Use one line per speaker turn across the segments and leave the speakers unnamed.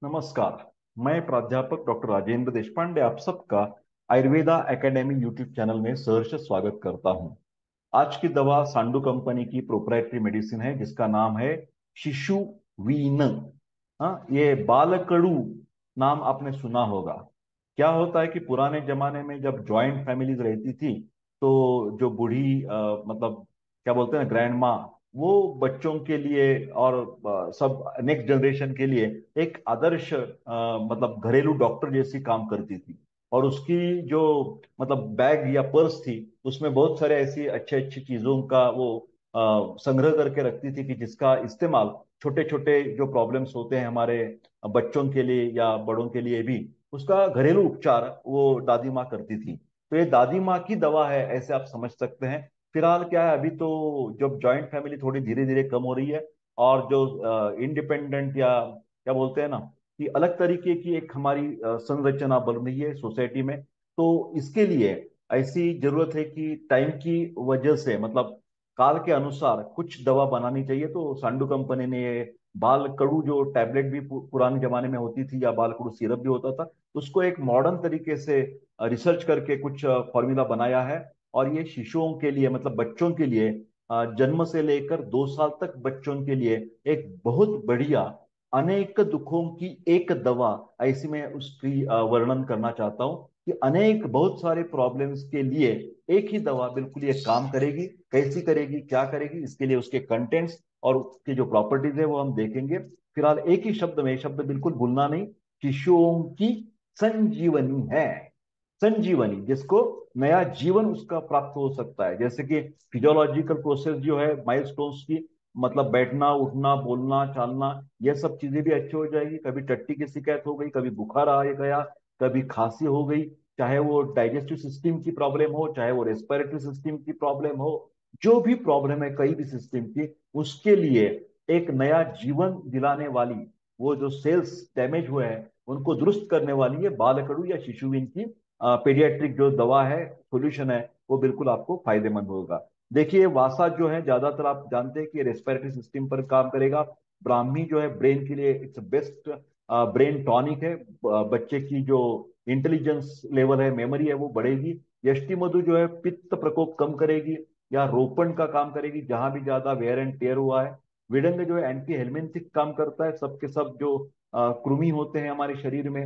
नमस्कार। मैं प्राध्यापक डॉक्टर राजेंद्र देशपांडे आप सबका आयुर्वेदा एकेडमी यूट्यूब चैनल में सहर्ष स्वागत करता हूं। आज की दवा सांडू कंपनी की प्रोप्राइटरी मेडिसिन है जिसका नाम है शिशु वीन। हाँ, ये बालकडू नाम आपने सुना होगा। क्या होता है कि पुराने जमाने में जब जॉइंट फैमिलीज रहती थी तो जो बूढ़ी मतलब क्या बोलते हैं ग्रैंड माँ, वो बच्चों के लिए और सब नेक्स्ट जनरेशन के लिए एक आदर्श मतलब घरेलू डॉक्टर जैसी काम करती थी। और उसकी जो मतलब बैग या पर्स थी उसमें बहुत सारे ऐसी अच्छी अच्छी चीजों का वो संग्रह करके रखती थी कि जिसका इस्तेमाल छोटे छोटे जो प्रॉब्लम्स होते हैं हमारे बच्चों के लिए या बड़ों के लिए भी उसका घरेलू उपचार वो दादी माँ करती थी। तो ये दादी माँ की दवा है ऐसे आप समझ सकते हैं। फिलहाल क्या है, अभी तो जब जॉइंट फैमिली थोड़ी धीरे धीरे कम हो रही है और जो इंडिपेंडेंट या क्या बोलते हैं ना कि अलग तरीके की एक हमारी संरचना बन रही है सोसाइटी में। तो इसके लिए ऐसी जरूरत है कि टाइम की वजह से मतलब काल के अनुसार कुछ दवा बनानी चाहिए। तो सांडू कंपनी ने ये बाल कड़ू जो टैबलेट भी पुराने जमाने में होती थी या बाल कड़ू सिरप भी होता था उसको एक मॉडर्न तरीके से रिसर्च करके कुछ फॉर्मूला बनाया है। और ये शिशुओं के लिए मतलब बच्चों के लिए जन्म से लेकर 2 साल तक बच्चों के लिए एक बहुत बढ़िया अनेक दुखों की एक दवा ऐसी मैं उसकी वर्णन करना चाहता हूँ कि अनेक बहुत सारे प्रॉब्लम्स के लिए एक ही दवा बिल्कुल ये काम करेगी। कैसी करेगी, क्या करेगी, इसके लिए उसके कंटेंट्स और उसकी जो प्रॉपर्टीज है वो हम देखेंगे। फिलहाल एक ही शब्द में, शब्द बिल्कुल भूलना नहीं, शिशुओं की संजीवनी है। संजीवनी जिसको नया जीवन उसका प्राप्त हो सकता है। जैसे कि फिजियोलॉजिकल प्रोसेस जो है माइलस्टोन्स की मतलब बैठना उठना बोलना चालना ये सब चीजें भी अच्छी हो जाएगी। कभी टट्टी की शिकायत हो गई, कभी बुखार आ गया, कभी खांसी हो गई, चाहे वो डाइजेस्टिव सिस्टम की प्रॉब्लम हो, चाहे वो रेस्पिरेटरी सिस्टम की प्रॉब्लम हो, जो भी प्रॉब्लम है कई भी सिस्टम की, उसके लिए एक नया जीवन दिलाने वाली वो जो सेल्स डैमेज हुए हैं उनको दुरुस्त करने वाली ये बालकड़ू या शिशुविन की पेडियाट्रिक जो दवा है, सॉल्यूशन है, वो बिल्कुल आपको फायदेमंद होगा। देखिए वासा जो है ज्यादातर आप जानते हैं कि रेस्पिरेटरी सिस्टम पर काम करेगा। ब्राह्मी जो है ब्रेन के लिए इट्स बेस्ट ब्रेन टॉनिक है। बच्चे की जो इंटेलिजेंस लेवल है, मेमोरी है, वो बढ़ेगी। यष्टि मधु जो है पित्त प्रकोप कम करेगी या रोपण का काम करेगी जहां भी ज्यादा वेयर एंड टेयर हुआ है। विडंग जो है एंटी हेलमिंथिक काम करता है। सबके सब जो कृमि होते हैं हमारे शरीर में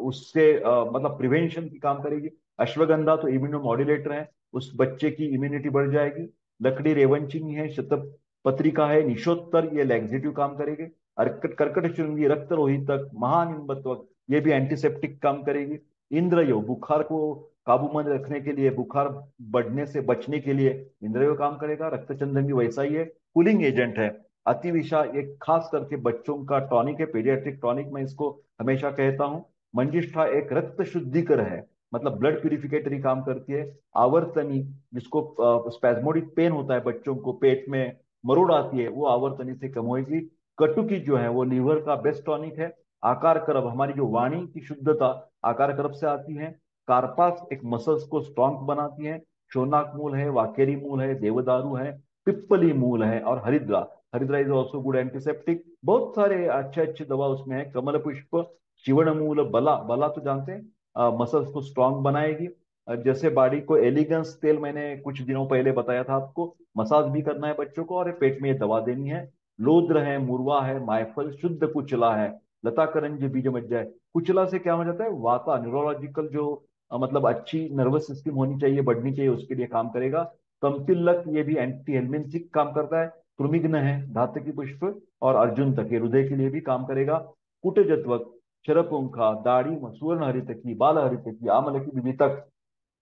उससे मतलब प्रिवेंशन की काम करेगी। अश्वगंधा तो इम्यूनो मॉड्यूलेटर है, उस बच्चे की इम्यूनिटी बढ़ जाएगी। लकड़ी रेवंचिनी है, शतपत्रिका है, निशोत्तर, ये लैक्सेटिव काम करेगी। कर्कट श्रृंगी, रक्त रोहितक, महानिम्बत्वक, ये भी एंटीसेप्टिक काम करेगी। इंद्रयो बुखार को काबू में रखने के लिए, बुखार बढ़ने से बचने के लिए इंद्रयो काम करेगा। रक्तचंदन भी वैसा ही है, कूलिंग एजेंट है। अतिविषा एक खास करके बच्चों का टॉनिक है, पीडियाट्रिक टॉनिक मैं इसको हमेशा कहता हूँ। मंजिष्ठा एक रक्त शुद्धिकर है, मतलब ब्लड प्यूरिफिकेटरी काम करती है। आवर्तनी जिसको स्पैज्मोडिक पेन होता है बच्चों को, पेट में मरोड़ आती है, वो आवर्तनी से कम होगी। कटुकी जो है वो लीवर का बेस्ट टॉनिक है। आकार करब हमारी जो वाणी की शुद्धता आकार करब से आती है। कार्पास एक मसल्स को स्ट्रॉन्ग बनाती है। शोनाक मूल है, वाकेरी मूल है, देवदारू है, पिप्पली मूल है और हरिद्रा। हरिद्रा इज ऑल्सो गुड एंटीसेप्टिक। बहुत सारे अच्छे अच्छे दवा उसमें है। कमल पुष्प, चिवण मूल, बला, बला तो जानते हैं मसल्स को स्ट्रांग बनाएगी। जैसे बॉडी को एलिगेंस तेल मैंने कुछ दिनों पहले बताया था आपको, मसाज भी करना है बच्चों को और पेट में ये दवा देनी है। लोद्र है, मुरवा है, मायफल, शुद्ध कुचला है, लता करंज बीज मज्जा है। कुचला से क्या हो जाता है, वाता न्यूरोलॉजिकल जो मतलब अच्छी नर्वस सिस्टम होनी चाहिए, बढ़नी चाहिए, उसके लिए काम करेगा। कमतिल्लक ये भी एंटी हेलमिंथिक काम करता है। कृमिघ्न है, धातकी पुष्प और अर्जुन तक ये हृदय के लिए भी काम करेगा। कुटजत्वक, शरपुंखा, दाढ़ी, सुवर्ण हरितकी, बाल हरितकी, आमलकी, विवितक,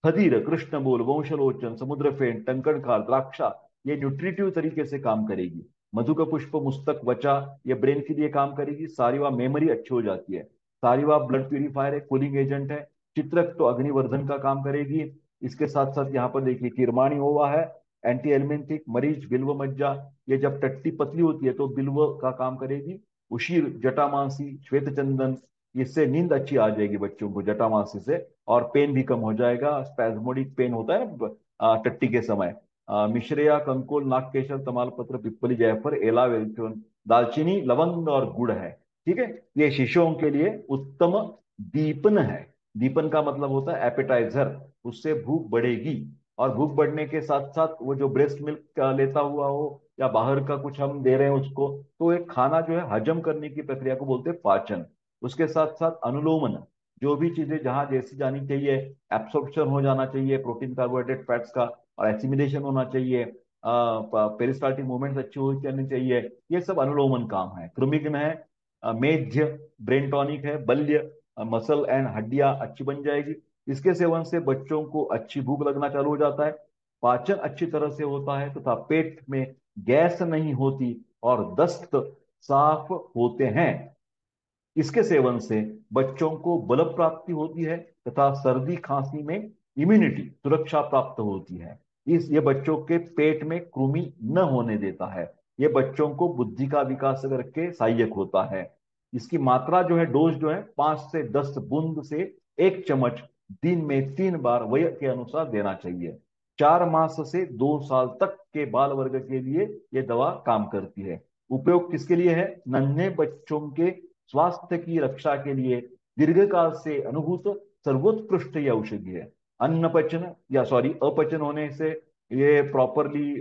खदीर, कृष्णबोल, वंशलोचन, समुद्रफेन, टंकणखार, द्राक्षा, ये न्यूट्रिटिव तरीके से काम करेगी। मधु का पुष्प, मुस्तक, वचा, ये ब्रेन के लिए काम करेगी। सारिवा मेमोरी अच्छी हो जाती है। सारिवा ब्लड प्यूरिफायर है, कूलिंग एजेंट है। चित्रक तो अग्निवर्धन का काम करेगी। इसके साथ साथ यहाँ पर देखिए किरमाणी होवा है, एंटी एलिमेंटिक। मरीच, बिल्व मज्जा, ये जब टट्टी पतली होती है तो बिल्व का काम करेगी। उशीर, जटामासी, श्वेत चंदन, इससे नींद अच्छी आ जाएगी बच्चों को जटामासी से और पेन भी कम हो जाएगा। स्पैज्मोडिक पेन होता है ना टट्टी के समय। मिश्रिया, कंकोल, नागकेशर, तमालपत्र, पिप्पली, जायफल, एला, वेलचुन, दालचीनी, लवंग और गुड़ है। ठीक है। ये शिशुओं के लिए उत्तम दीपन है। दीपन का मतलब होता है एपेटाइजर। उससे भूख बढ़ेगी, और भूख बढ़ने के साथ साथ वो जो ब्रेस्ट मिल्क लेता हुआ हो या बाहर का कुछ हम दे रहे हैं उसको, तो एक खाना जो है हजम करने की प्रक्रिया को बोलते हैं पाचन। उसके साथ साथ अनुलोमन, जो भी चीजें जहां जैसी जानी चाहिए, एब्सॉर्प्शन हो जाना चाहिए प्रोटीन कार्बोहाइड्रेट फैट्स का, और एसिमिलेशन होना चाहिए, पेरिस्टाल्टिक मूवमेंट्स अच्छी हो करनी चाहिए, ये सब अनुलोमन काम है। कृमिघ्न है, मेध्य ब्रेन टॉनिक है, बल्य मसल एंड हड्डियां अच्छी बन जाएगी। इसके सेवन से बच्चों को अच्छी भूख लगना चालू हो जाता है, पाचन अच्छी तरह से होता है तथा पेट में गैस नहीं होती और दस्त साफ होते हैं। इसके सेवन से बच्चों को बल प्राप्ति होती है तथा सर्दी खांसी में इम्यूनिटी सुरक्षा प्राप्त होती है। ये बच्चों के पेट में कृमि न होने देता है। ये बच्चों को बुद्धि का विकास करके सहायक होता है। इसकी मात्रा जो है, डोज जो है, 5 से 10 बूंद से 1 चम्मच दिन में 3 बार वय के अनुसार देना चाहिए। 4 मास से 2 साल तक के बाल वर्ग के लिए ये दवा काम करती है। उपयोग किसके लिए है? नन्हे बच्चों के स्वास्थ्य की रक्षा के लिए दीर्घकाल से अनुभूत सर्वोत्कृष्ट यह औषधि है। अन्न पचन या सॉरी अपचन होने से ये प्रॉपरली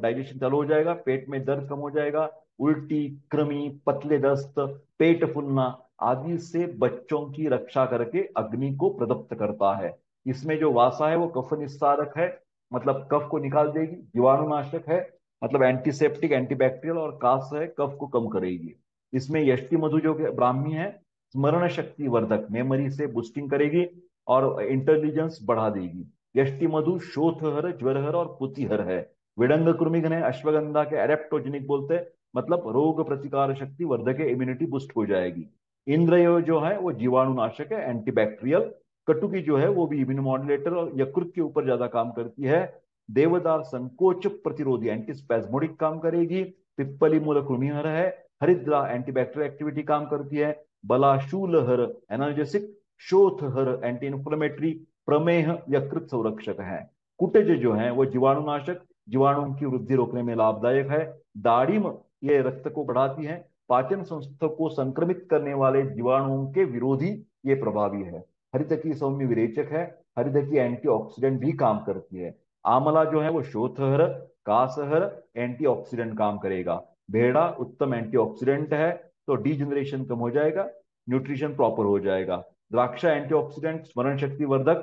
डाइजेशन चालू हो जाएगा, पेट में दर्द कम हो जाएगा, उल्टी, कृमि, पतले दस्त, पेट फूलना आदि से बच्चों की रक्षा करके अग्नि को प्रदप्त करता है। इसमें जो वासा है वो कफ निस्तारक है, मतलब कफ को निकाल देगी, जीवाणुनाशक है, मतलब एंटीसेप्टिक एंटीबैक्टीरियल, और कास है, कफ को कम करेगी। इसमें यष्टि मधु जो कि ब्राह्मी है, स्मरण शक्ति वर्धक, मेमोरी से बूस्टिंग करेगी और इंटेलिजेंस बढ़ा देगी। यष्टि मधु शोथहर, ज्वरहर और पुतिहर है। विडंग कृमिघ्न है, अश्वगंधा के एडेप्टोजेनिक बोलते हैं, मतलब रोग प्रतिकार शक्ति वर्धक है, इम्यूनिटी बूस्ट हो जाएगी। इंद्रयो जो है वो जीवाणुनाशक है, एंटीबैक्टीरियल। कटुकी जो है वो भी इम्यूनोमॉड्यूलेटर और यकृत के ऊपर ज्यादा काम करती है। देवदार संकोच प्रतिरोधी, एंटीस्पैस्मोडिक काम करेगी। पिप्पली मूल कृमिहर है। हरिद्रा एंटीबैक्टीरियल एक्टिविटी काम करती है। बलाशूलहर एनाल्जेसिक, शोथहर एंटी इन्फ्लेमेटरी, प्रमेह यकृत संरक्षक है। कुटज जो है वो जीवाणुनाशक, जीवाणुओं की वृद्धि रोकने में लाभदायक है। दाड़िम ये रक्त को बढ़ाती है। पाचन संस्था को संक्रमित करने वाले जीवाणुओं के विरोधी ये प्रभावी है। हरित की सौम्य विरेचक है। हरित की एंटीऑक्सीडेंट भी काम करती है। आंवला जो है वो शोथहर, कासहर, एंटीऑक्सीडेंट काम करेगा। भेड़ा उत्तम एंटीऑक्सीडेंट है, तो डीजनरेशन कम हो जाएगा, न्यूट्रिशन प्रॉपर हो जाएगा। द्राक्षा एंटीऑक्सीडेंट, स्मरण शक्ति वर्धक,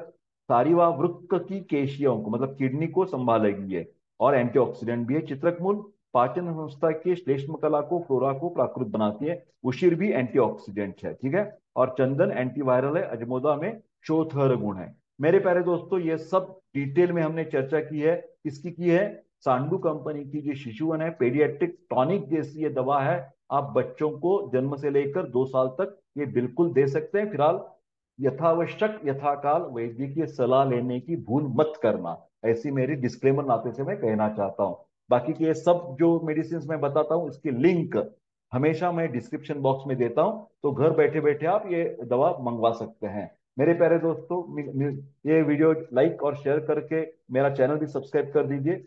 सारीवा वृक्क की केशियों को मतलब किडनी को संभालेगी ये, और एंटीऑक्सीडेंट भी है। चित्रकमूल पाचन संस्था के श्लेष्म कला को, फ्लोरा को प्राकृत बनाती है। उशिर भी एंटीऑक्सीडेंट है, ठीक है। और चंदन एंटीवायरल है, अजमोदा में शोथर गुण है। मेरे प्यारे दोस्तों, ये सब डिटेल में हमने चर्चा की है। किसकी की है? सांडू कंपनी की जो शिशुवन है, पेडियाट्रिक टॉनिक जैसी ये दवा है। आप बच्चों को जन्म से लेकर 2 साल तक ये बिल्कुल दे सकते हैं। फिलहाल यथावश्यक यथाकाल वैद्यकीय सलाह लेने की भूल मत करना, ऐसी मेरी डिस्क्लेमर नाते से मैं कहना चाहता हूँ। बाकी के ये सब जो मेडिसिन मैं बताता हूँ इसकी लिंक हमेशा मैं डिस्क्रिप्शन बॉक्स में देता हूँ, तो घर बैठे बैठे आप ये दवा मंगवा सकते हैं। मेरे प्यारे दोस्तों, ये वीडियो लाइक और शेयर करके मेरा चैनल भी सब्सक्राइब कर दीजिए,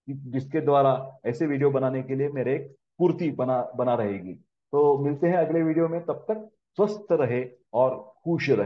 जिसके द्वारा ऐसे वीडियो बनाने के लिए मेरे एक पूर्ति बना बना रहेगी। तो मिलते हैं अगले वीडियो में, तब तक स्वस्थ रहे और खुश रहे।